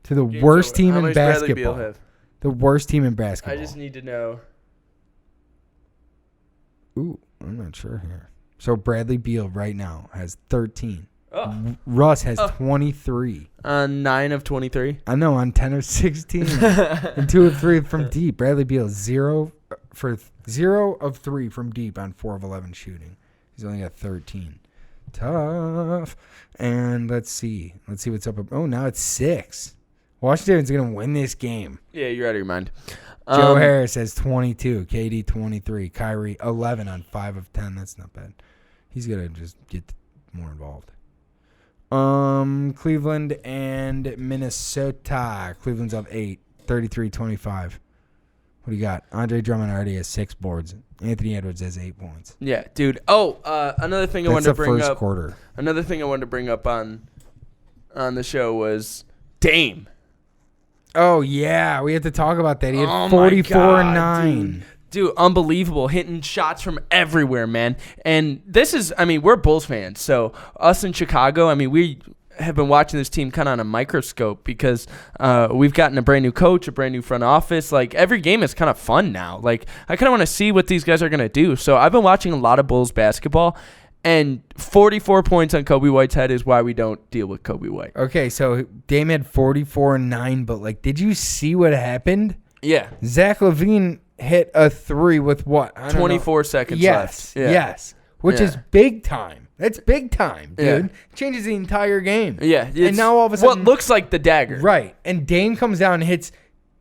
to the worst team How in much Bradley Beal basketball. have? The worst team in basketball. I just need to know. Ooh, I'm not sure here. So Bradley Beal right now has 13. Oh. Russ has 23. 9 of 23. I know, on 10 of 16. And 2 of 3 from deep. Bradley Beal 0 of 3 from deep on 4 of 11 shooting. He's only got 13. Tough. And let's see what's up. Oh, now it's 6. Washington's going to win this game. Yeah, you're out of your mind. Joe Harris has 22. KD 23. Kyrie 11 on 5 of 10. That's not bad. He's going to just get more involved. Cleveland and Minnesota. Cleveland's up 8. 33-25. What do you got? Andre Drummond already has 6 boards. Anthony Edwards has 8 points. Yeah, dude. Oh, another thing I wanted to bring up. Quarter. Another thing I wanted to bring up on the show was Dame. Oh, yeah. We had to talk about that. He had Oh 44 my and God, 9. dude. Dude, unbelievable. Hitting shots from everywhere, man. And this is, I mean, we're Bulls fans. So us in Chicago, I mean, we have been watching this team kind of on a microscope because we've gotten a brand new coach, a brand new front office. Like, every game is kind of fun now. Like, I kind of want to see what these guys are going to do. So I've been watching a lot of Bulls basketball, and 44 points on Kobe White's head is why we don't deal with Kobe White. Okay, so Dame had 44 and 9, but, like, did you see what happened? Yeah. Zach LaVine hit a 3 with what? 24 seconds left. Yes. Which is big time. That's big time, dude. Yeah. Changes the entire game. Yeah. And now all of a sudden, what looks like the dagger. Right. And Dame comes down and hits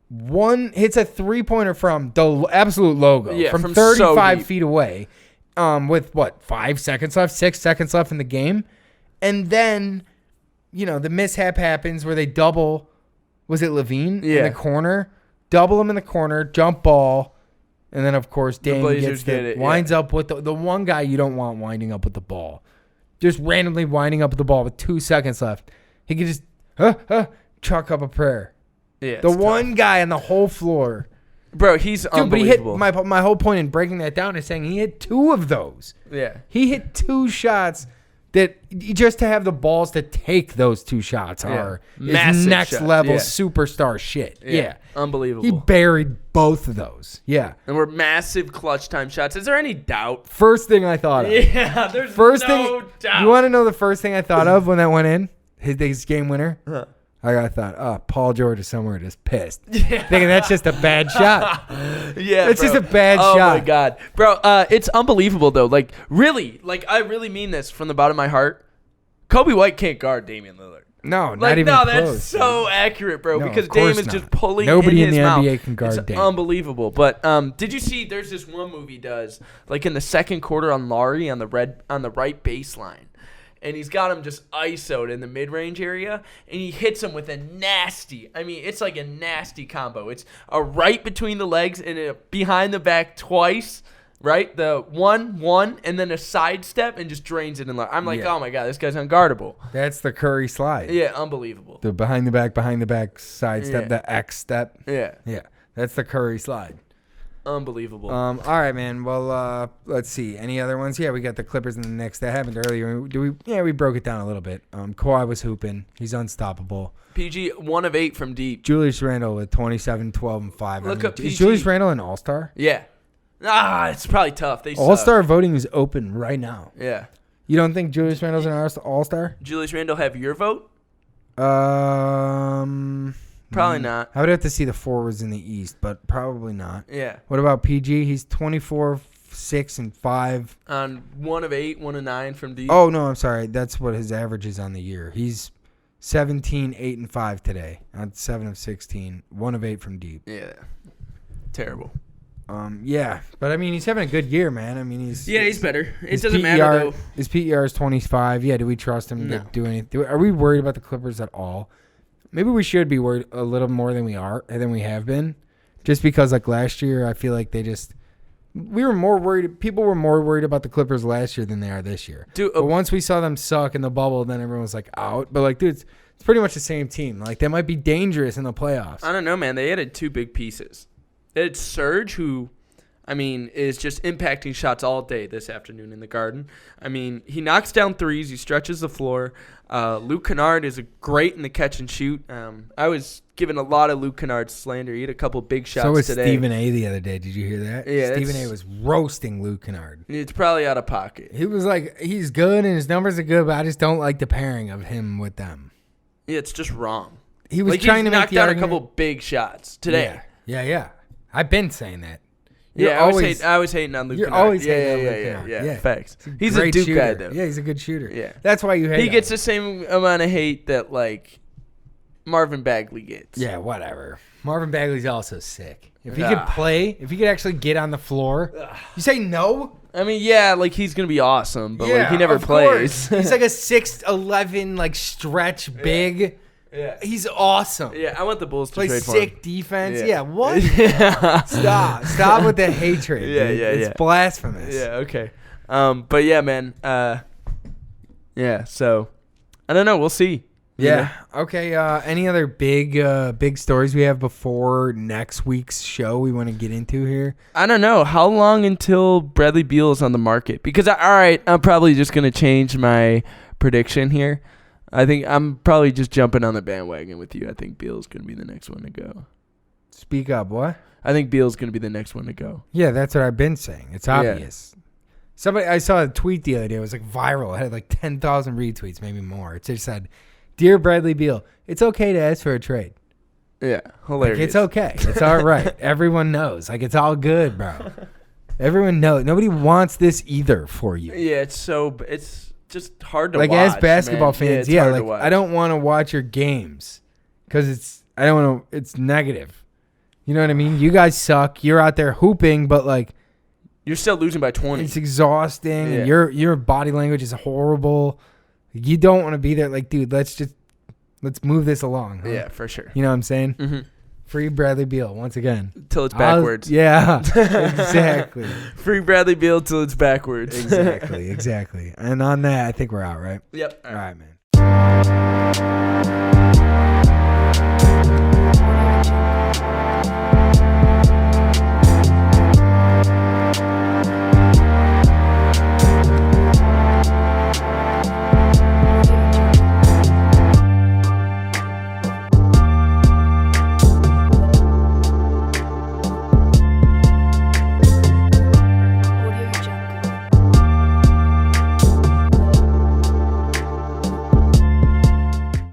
a 3-pointer from the absolute logo. Yeah, from from 35 so feet away. With what, 5 seconds left, 6 seconds left in the game. And then, the mishap happens where they double, was it LaVine in the corner? Double him in the corner, jump ball, and then, of course, Dame winds up with the one guy you don't want winding up with the ball. Just randomly winding up with the ball with 2 seconds left. He could just chuck up a prayer. Yeah, the one guy on the whole floor. Bro, he's unbelievable. But he hit my whole point in breaking that down is saying he hit 2 of those. Yeah. He hit 2 shots that just to have the balls to take those 2 shots are next shots. level superstar shit. Yeah. Unbelievable. He buried both of those. Yeah. And we're massive clutch time shots. Is there any doubt? First thing I thought of. Yeah, there's no doubt. You want to know the first thing I thought of when that went in? His game winner? Huh. I thought, Paul George is somewhere just pissed. Yeah. Thinking that's just a bad shot. Yeah, it's just a bad shot. Oh, my God. Bro, it's unbelievable, though. Like, really, I really mean this from the bottom of my heart. Kobe White can't guard Damian Lillard. No, not even close. That's so accurate, bro, No, because of course Dame is not. just pulling Nobody in his in the mouth. NBA can guard it's Dame. Unbelievable. But did you see there's this one move he does, like in the second quarter on Laurie on the right baseline. And he's got him just ISO'd in the mid-range area, and he hits him with a nasty, it's like a nasty combo. It's a right between the legs and a behind the back twice, right? The one, and then a sidestep and just drains it in. I'm like, oh my God, this guy's unguardable. That's the Curry slide. Yeah, unbelievable. The behind the back sidestep, the X step. Yeah. Yeah, that's the Curry slide. Unbelievable. All right, man. Well, let's see. Any other ones? Yeah, we got the Clippers in the next. That happened earlier. We broke it down a little bit. Kawhi was hooping. He's unstoppable. PG 1 of 8 from deep. Julius Randle with 27, 12, and 5. Look up PG. Is Julius Randle an All-Star? Yeah. It's probably tough. They All-Star voting is open right now. Yeah. You don't think Julius Randle's an All-Star? Julius Randle have your vote? Probably not. I would have to see the forwards in the East, but probably not. Yeah. What about PG? He's 24, 6, and 5. On 1 of 8, 1 of 9 from deep. Oh, no, I'm sorry. That's what his average is on the year. He's 17, 8, and 5 today. On 7 of 16. 1 of 8 from deep. Yeah. Terrible. Yeah. But, he's having a good year, man. he's better. It doesn't matter, though. His PER is 25. Yeah, do we trust him to do anything? Are we worried about the Clippers at all? Maybe we should be worried a little more than we have been. Just because, last year, I feel like we were more worried. People were more worried about the Clippers last year than they are this year. Dude, but once we saw them suck in the bubble, then everyone was out. But, dude, it's pretty much the same team. They might be dangerous in the playoffs. I don't know, man. They added 2 big pieces. They had Serge, who, is just impacting shots all day this afternoon in the Garden. He knocks down threes. He stretches the floor. Luke Kennard is great in the catch and shoot. I was giving a lot of Luke Kennard slander. He had a couple big shots today. So was Stephen A. the other day. Did you hear that? Yeah. Stephen A. was roasting Luke Kennard. It's probably out of pocket. He was he's good and his numbers are good, but I just don't like the pairing of him with them. Yeah, it's just wrong. He was trying to knock down a couple big shots today. Yeah. I've been saying that. I was hating on Luke Kennard. You're always hating on Luke Kennard. Yeah. Facts. He's a Duke shooter. guy, though. Yeah, he's a good shooter. Yeah. That's why you hate him. He gets the same amount of hate that, Marvin Bagley gets. Yeah, whatever. Marvin Bagley's also sick. If he could play, if he could actually get on the floor, you say no? He's going to be awesome, but, he never plays. He's like a 6'11", stretch big. Yeah. He's awesome. Yeah, I want the Bulls to play trade for sick him. defense. Yeah, what? Stop with the hatred. Yeah, dude. yeah, it's blasphemous. Yeah, okay. But yeah, man. So I don't know. We'll see. Yeah. Okay. Any other big stories we have before next week's show we want to get into here? I don't know. How long until Bradley Beal is on the market? Because, all right, I'm probably just going to change my prediction here. I think I'm probably just jumping on the bandwagon with you. I think Beal's going to be the next one to go. Speak up. What? I think Beal's going to be the next one to go. Yeah, that's what I've been saying. It's obvious. I saw a tweet the other day. It was like viral. It had like 10,000 retweets, maybe more. It just said, "Dear Bradley Beal, it's okay to ask for a trade." Yeah, hilarious. Like, it's okay. It's all right. Everyone knows. Like, it's all good, bro. Everyone knows. Nobody wants this either for you. Yeah, it's just hard to like, watch. as basketball fans, it's hard like, to watch. I don't want to watch your games because it's negative. You know what I mean? You guys suck. You're out there hooping, but like, you're still losing by 20. it's exhausting. Yeah. And your body language is horrible. You don't want to be there. Like, dude, let's move this along. Huh? Yeah, for sure. You know what I'm saying? Mm-hmm. Free Bradley Beal once again. Till it's backwards. Yeah, exactly. Free Bradley Beal till it's backwards. Exactly. And on that, I think we're out, right? Yep. All right, man.